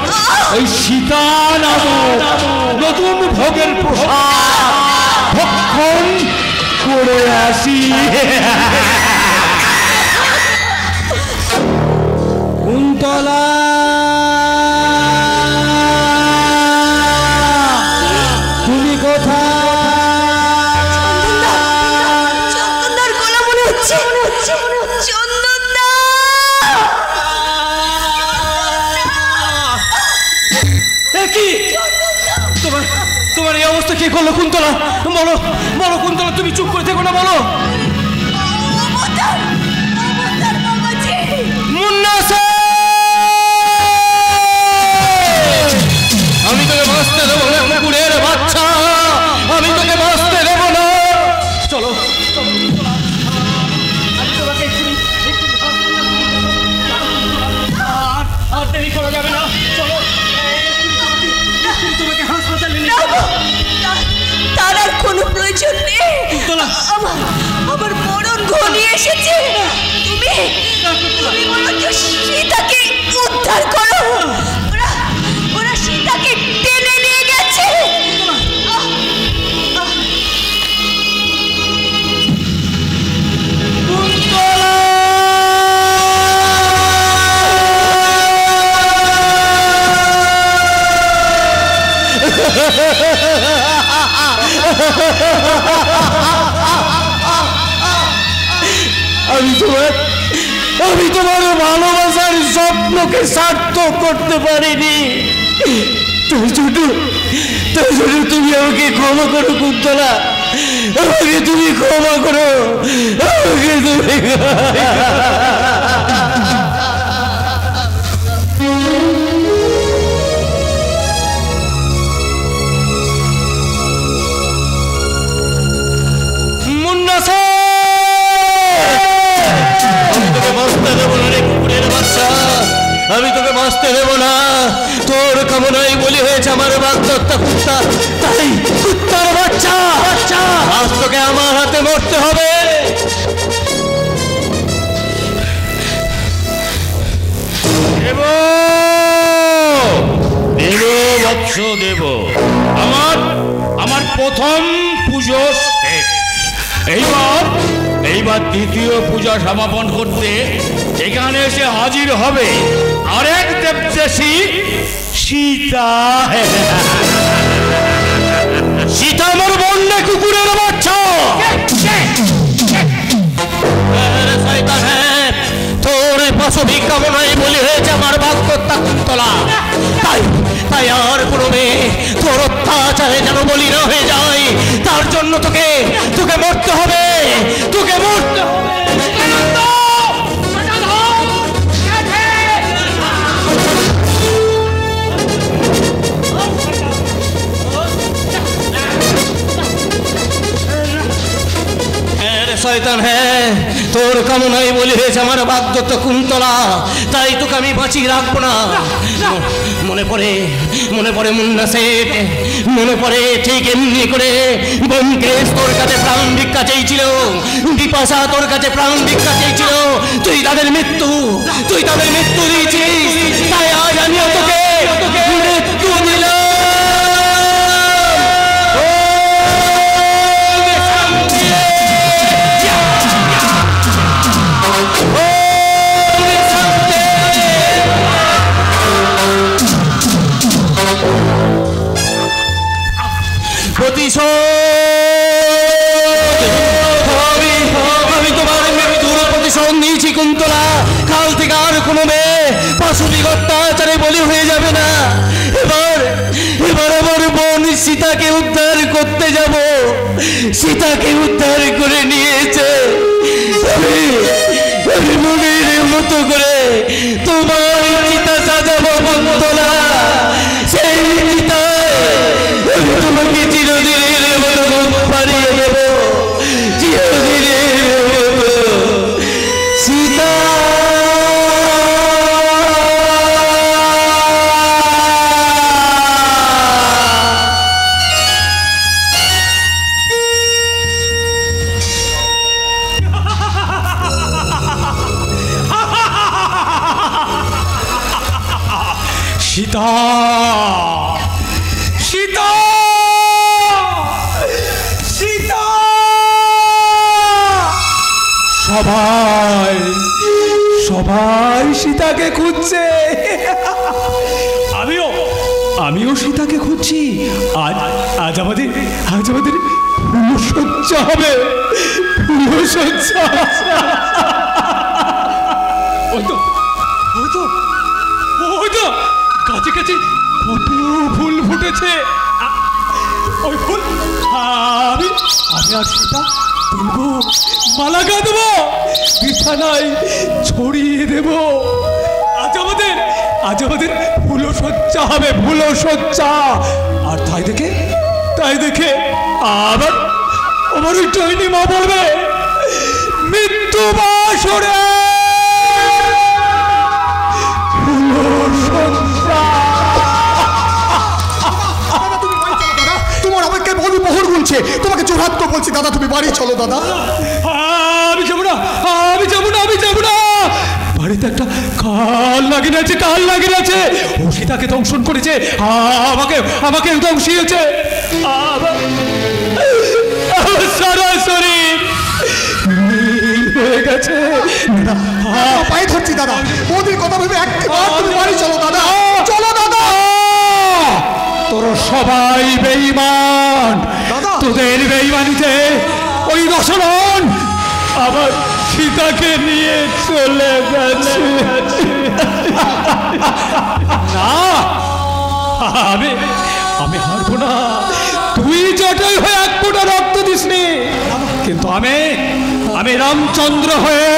ওই সীতা নামক নতুন ভোগের প্রসাদ ভক্ষণ করে আসি। কুন্তলা তুমি কোথায়? তোমার এই অবস্থা কে করলো কুন্তলা? বলো বলো কুন্তলা, তুমি চুপ করে থেকো না, বলো। আমি তোকে বাঁচতে দেবো না কুকুরের বাচ্চা, আমি তোকে বাঁচতে দেবো না। চলো আর দেরি করা যাবে না, চলো তোমাকে হাসপাতালে নিয়ে যাবো। তার আর কোনো প্রয়োজন নেই, আমার মরণ ঘনিয়ে এসেছে। তুমি বলো সীতাকে উদ্ধার করো। ওরা সীতাকে টেনে নিয়ে গেছে। আমি তোমার ভালোবাসার স্বপ্নকে সার্থক করতে পারিনি। তুমি আমাকে ক্ষমা করো কুন্তলা, আমাকে তুমি ক্ষমা করো, আমাকে তুমি। আমি তোকে বাঁচতে দেবো না, তোর কামনাই বলি হয়েছে আমার বাগদত্তা কুত্তা, তাই কুত্তার বাচ্চা আজ তোকে আমার হাতে মরতে হবে। দেব দেব বৎস দেব, আমার প্রথম পুজো শেষ। এইবার দ্বিতীয় পূজা সমাপন করতে এখানে এসে হাজির হবে আরেক দেবদেশী সীতা। সীতা আমার বন্যে কুকুরের বাচ্চা। তোর পাশবিক কামনাই বলি হয়েছে আমার বাগদত্তা কুন্তলা, তাই আর কোনো মেয়ে তোর অত্যাচারে যেন বলি না হয়ে যায়, তার জন্য তোকে মরতে হবে, তোকে মরতে হবে। শয়তান, হ্যাঁ তোর কামনাই বলি হয়েছে আমার বাগদত্তা কুন্তলা, তাই তোকে আমি বাঁচিয়ে রাখবো না। মনে পড়ে মুন্না শেঠ, মনে পড়ে ঠিক এমনি করে ব্যোমকেশ তোর কাছে প্রাণ ভিক্ষা চেয়েছিল, বিপাশা তোর কাছে প্রাণ ভিক্ষা চেয়েছিল, তুই তাদের মৃত্যু দিয়েছিস, তাই আজ আমিও তোকে মৃত্যু দিলাম। আমি তোমার মৃত্যুর প্রতিশোধ নিয়েছি কুন্তলা, কাল থেকে আর কোনো মেয়ে পাশবিক অত্যাচারে বলি হয়ে যাবে না। এবার সীতাকে উদ্ধার করে নিয়েছে। আমি মনের মতো করে তোমার চিতা সাজাবো বন্দনা। সেই চিতায় আমি তোমাকে চিরদিনের মতো ঘুম পাড়িয়ে দেব, চিরদিনের মতো। সীতা সীতা সীতা সীতা সবাই সবাই সীতাকে খুঁজছে। আমিও সীতাকে খুঁজছি। আজ আমাদের ফুলসজ্জা হবে, ফুলসজ্জা। ওই তো কাছে কাছে কত ফুল ফুটেছে। ওই ফুল আমি আর সীতা তুলবো, মালা গাঁথবো, বিছানায় ছড়িয়ে দেব। আজ আমাদের ফুলসজ্জা হবে, ফুলসজ্জা। আর তাই দেখে আবার ওই ডাইনি মা বলবে, মৃত্যু বাসরে তোমার অপেক্ষায় বলি মোহর গুনছে, তোমাকে জোরাত তো বলছি দাদা, তুমি বাড়ি চলো দাদা। আমি যাবো না। বাড়িতে একটা কাল লাগিয়ে আছে। ও সীতাকে দংশন করেছে, আমাকে দংশিয়েছে। সারা শরীর নীল হয়ে গেছে। পায়ে ধরছি দাদা, বৌদির কথা ভেবে একবার তুমি বাড়ি চলো দাদা, চলো দাদা। তোরা সবাই বেঈমান দাদা। তোদের বেঈমানিতে ওই দশরথ আবার সীতাকে নিয়ে চলে গেছে। না, আমি হারবো না। তুই জটাই হয়ে এক ফোঁটা রক্ত দিসনি, কিন্তু আমি রামচন্দ্র হয়ে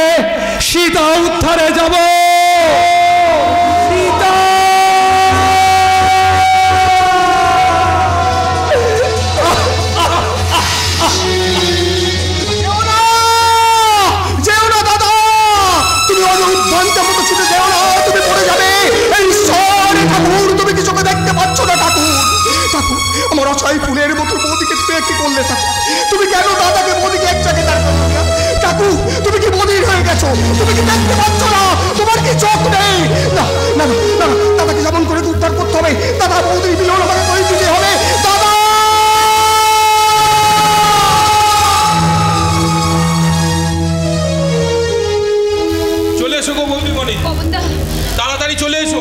সীতা উদ্ধারে যাব। সীতা যেও না দাদা, তুমি অনুদ্ধান্তের মতো ছুটে যেও না, তুমি পড়ে যাবে। এই সরি ঠাকুর, তুমি কি চোখে দেখতে পাচ্ছ না ঠাকুর? আমার অসহায় ফুলের মতো বৌদিকে তুমি কি করলে ঠাকুর? তুমি কেন দাদাকে বৌদিকে এক জায়গায় দাঁড় করলে না ঠাকুর? তুমি কি বদির হয়ে গেছো? তুমি কি দেখতে পাচ্ছ না? তোমার কি চোখ নেই? না না না, দাদাকে যেমন করে উদ্ধার করতে হবে, দাদা বৌদির মিলন আমাকে করে দিতে হবে। দাদা চলে এসো গো বৌদিমণি, পবনদা, তাড়াতাড়ি চলে এসো।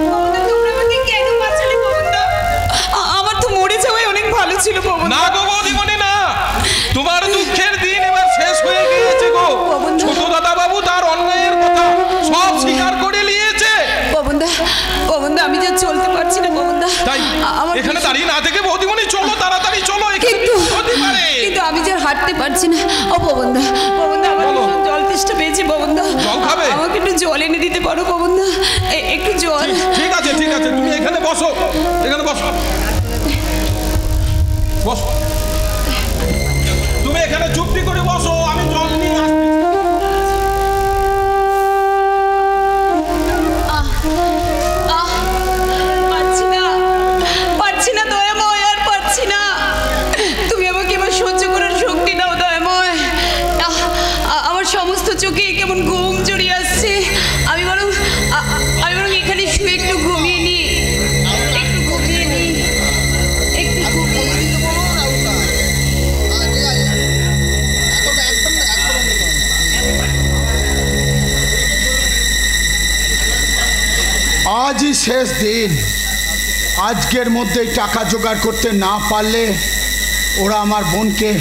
পবনদা, তোমরা আমাকে কেন বাঁচালে পবনদা? আমার তো মরে যাওয়াই অনেক ভালো ছিল পবনদা। না গো বৌদিমণি না, তোমার দুঃখের দিন এবার শেষ হয়ে গিয়েছে গো। ছোট দাদা বাবু তার অন্যায়ের কথা সব স্বীকার করে নিয়েছে। পবনদা, আমি যা চলতে পারছি না পবনদা। তাই এখানে দাঁড়িয়ে না থেকে বৌদিমণি চলো, তাড়াতাড়ি চলো। কিন্তু আমি যা হাঁটতে পারছি না। ও পবনদা, আমার জল তেষ্টা পেয়েছে পবনদা। জল খাবে? আমাকে একটু জল এনে দিতে পারো পবনদা, একটু জল। ঠিক আছে, তুমি এখানে বসো, বসো। তুমি এখানে চুপটি করে বসো, আমি জল নিয়ে আসছি। পারছি না দয়াময়, আর পারছি না। তুমি আমাকে এবার সহ্য করার শক্তি দাও দয়াময়। আমার সমস্ত চোখে কেমন ঘুম জড়িয়ে আসছে। আমি বরং এখানে শুয়ে একটু ঘুমিয়ে নিই। আজই শেষ দিন। আজকের মধ্যেই টাকা জোগাড় করতে না পারলে ওরা আমার বোনকে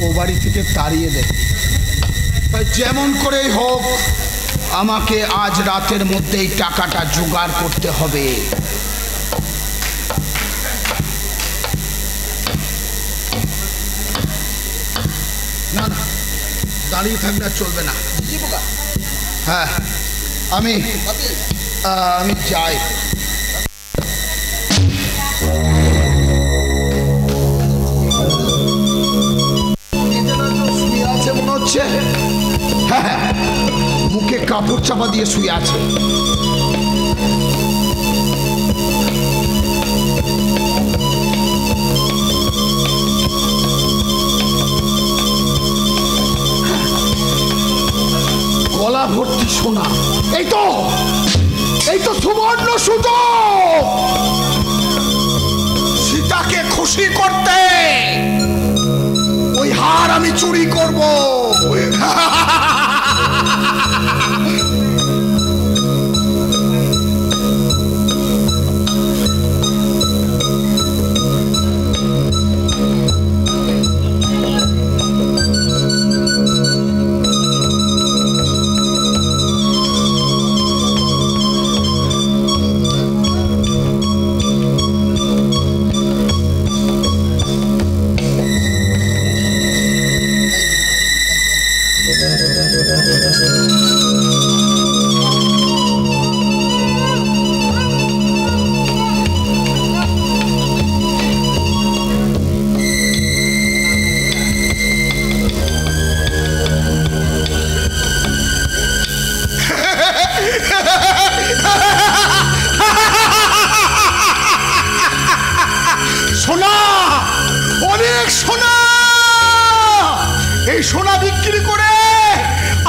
ও বাড়ি থেকে তাড়িয়ে দেবে। তাই যেমন করেই হোক আমাকে আজ রাতের মধ্যেই টাকাটা জোগাড় করতে হবে। না না, দাঁড়িয়ে থাকলে আর চলবে না। হ্যাঁ, আমি যাই। আছে মনে হচ্ছে। হ্যাঁ, মুখে কাপড় চাপা দিয়ে শুয়ে আছে। গলা ভর্তি সোনা। এই তো সুবর্ণ সুযোগ সীতাকে খুশি করতে। ওই হার আমি চুরি করব। সোনা, অনেক সোনা। এই সোনা বিক্রি করে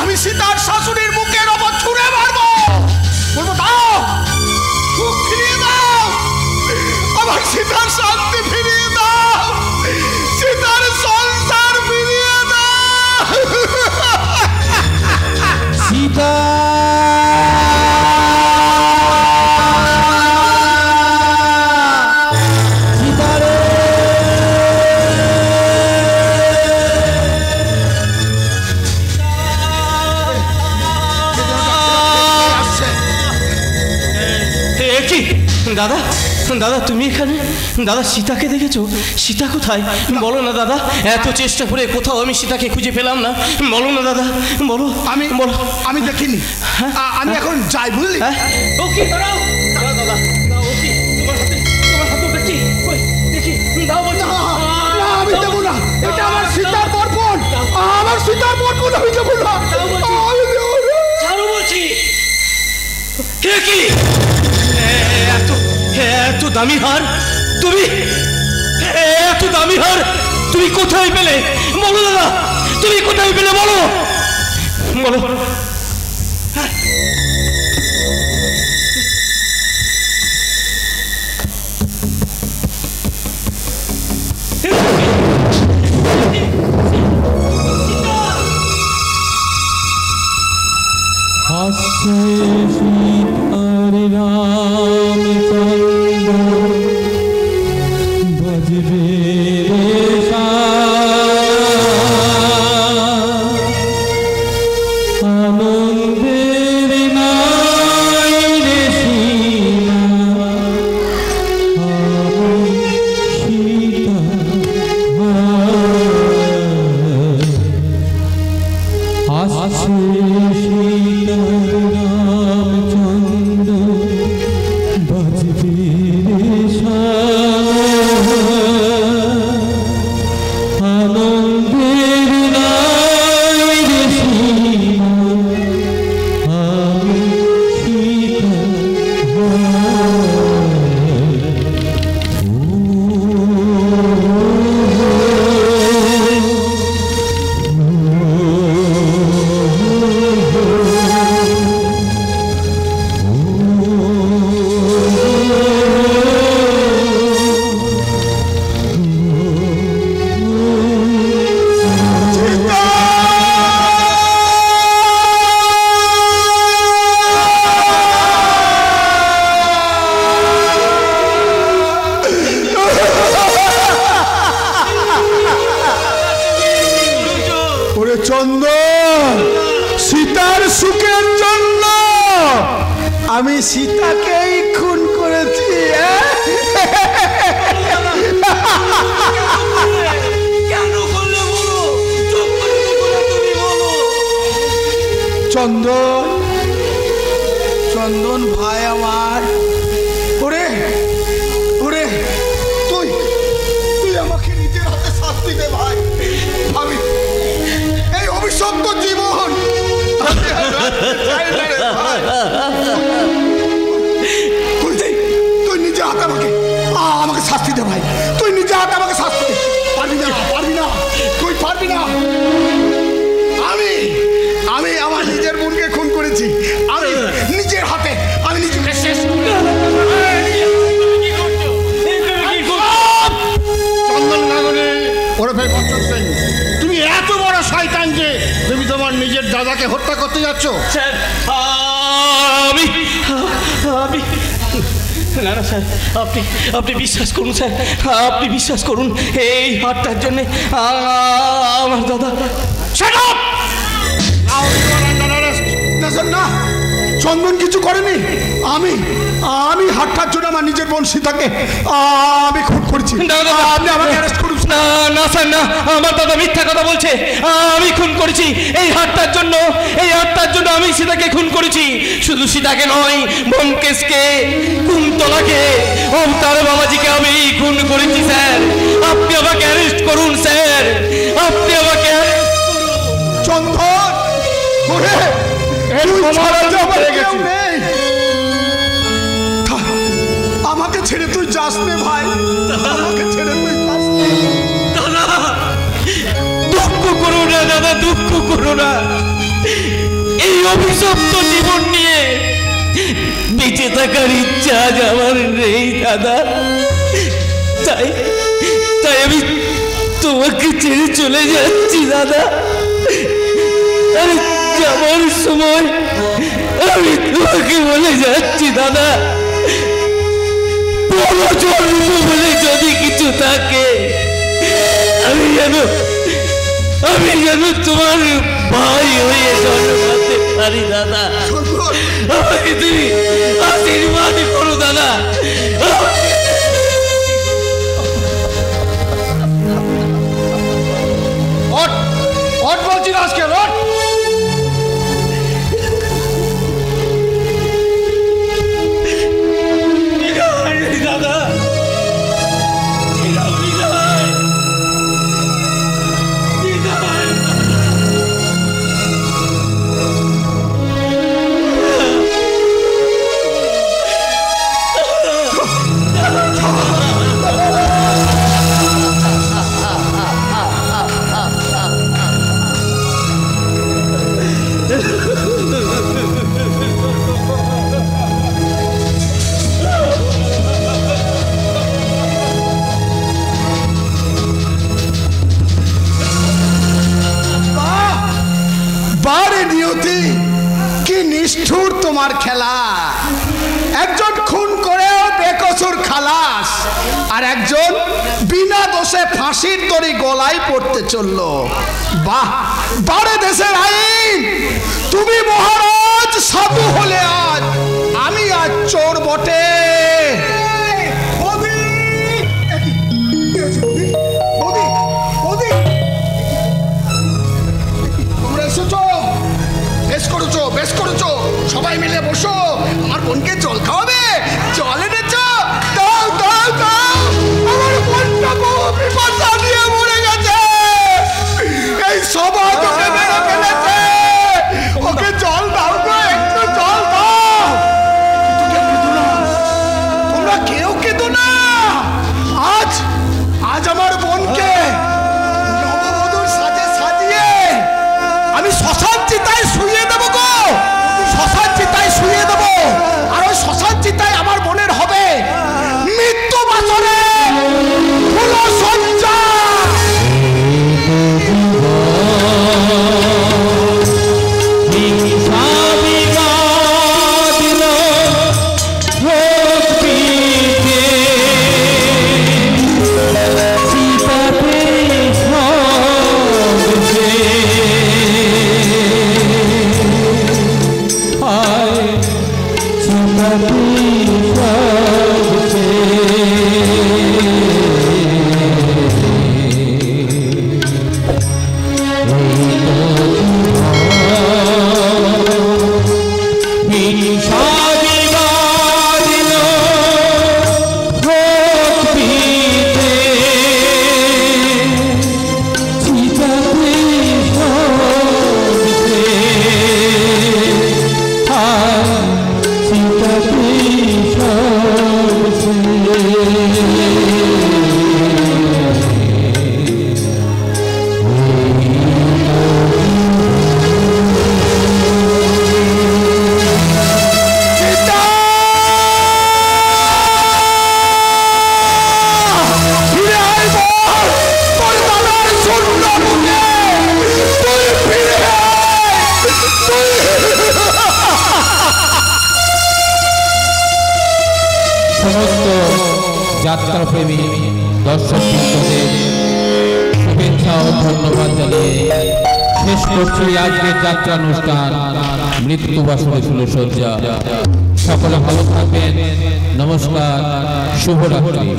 আমি সীতার শাশুড়ির মুখের ওপর ছুঁড়ে মারবো। বলবো দাও, সুখ ফিরিয়ে দাও, আমার সীতার শান্তি ফিরিয়ে দাও, সীতার সংসার ফিরিয়ে দাও। সীতা দাদা, দাদা তুমি এখানে? দাদা সীতাকে দেখেছো? সীতা কোথায় বলো না দাদা। এত চেষ্টা করে কোথাও আমি সীতাকে খুঁজে পেলাম না। বলো না দাদা, বলো। আমি দেখিনি। আমি এখন যাই, বুঝলি? ও কি দাঁড়াও, দাঁড়াও দাদা, ও কি তোমার হাতে দেখি, দেখি দাও। আমি দেবো না, এটা আমার সীতার বরপণ, আমার সীতার বরপণ। আমি দেবো না, ছাড়ো বলছি। কে কি এত দামি হার? তুমি এত দামি হার তুমি কোথায় পেলে? বলো দাদা, তুমি কোথায় পেলে? বলো বলো। আমি সীতাকেই খুন করেছি। কেন করলে বলো? চুপ করে চন্দন, চন্দন ভাই আমার, ওরে ওরে, তুই তুই আমাকে নিজের হাতে শাস্তি দে ভাই। আমি এই অভিশপ্ত জীবন তুই নিজে হাতে আমাকে শাস্তি দে ভাই। তুই নিজে হাতে আমাকে শাস্তি দে। পারবি না, পারবি না, তুই পারবি না। আমি আমার নিজের বোনকে খুন করেছি। আমি নিজের হাতে আমি নিজেকে শেষ চন্দন নাগরে ওরফে বচ্চন সিং, তুমি এত বড় শয়তান যে তুমি তোমার নিজের দাদাকে হত্যা করতে যাচ্ছ। স্যার আমি না না স্যার, আপনি বিশ্বাস করুন স্যার, আপনি বিশ্বাস করুন, এই হাতটার জন্যে আমার দাদা। না, চন্দন কিছু করেনি। আমি হাতটার জন্য আমার নিজের বোন সীতাকে আমি খুন করেছি। আপনি আমাকে অ্যারেস্ট করুন। না না স্যার, না, আমার দাদা মিথ্যা কথা বলছে। আমি খুন করেছি এই হাতটার জন্য, আমি সীতাকে খুন করেছি। শুধু সীতাকে নয়, ব্যোমকেশকে, কুন্তলাকে, অবতার বাবাজিকে আমি খুন করেছি স্যার। আপনি আমাকে অ্যারেস্ট করুন স্যার, আপনি আমাকে চন্দন, আমাকে ছেড়ে তুই যাস নে ভাই, আমাকে ছেড়ে তুই যাস নে। দাদা দুঃখ করো না, দাদা দুঃখ করো না। এই অভিশপ্ত জীবন নিয়ে বেঁচে থাকার ইচ্ছা আজ আমার নেই দাদা। তাই আমি তোমাকে ছেড়ে চলে যাচ্ছি দাদা। আরে যাবার সময় আমি তোমাকে বলে যাচ্ছি দাদা, জন্ম বলে যদি কিছু থাকে আমি যেন তোমার ভাই হয়ে জন্মাতে পারি দাদা। আমাকে তুমি আশীর্বাদ করো দাদা। বলছি আজকে দাদা নিষ্ঠুর তোমার খেলা। একজন খুন করেও বেকসুর খালাস, আর একজন বিনা দোষে ফাঁসির দড়ি গলায় পড়তে চললো। বাহ, বারে দেশের আইন। তুমি মহারাজ সাধু হলে আজ, আমি আজ চোর বটে। তোমরা এসেছো, বেশ করেছো, সবাই মিলে বসো। আমার বোনকে জল খাওয়াবে, জল এনেছো, দাও দাও দাও। আমার বোনটা বহু বিপদা দিয়ে মরে গেছে, এই সবাই ওকে মেরে ফেলেছে। ওকে জল দাও গো, একটু জল দাও। তোমরা সমস্ত যাত্রাপ্রেমী দর্শকবৃন্দদের শুভেচ্ছা ও ধন্যবাদ জানিয়ে শেষ করছি আজকের যাত্রানুষ্ঠান মৃত্যুবাসরে ফুলসজ্জা। সকলে ভালো থাকবেন। নমস্কার, শুভরাত্রি।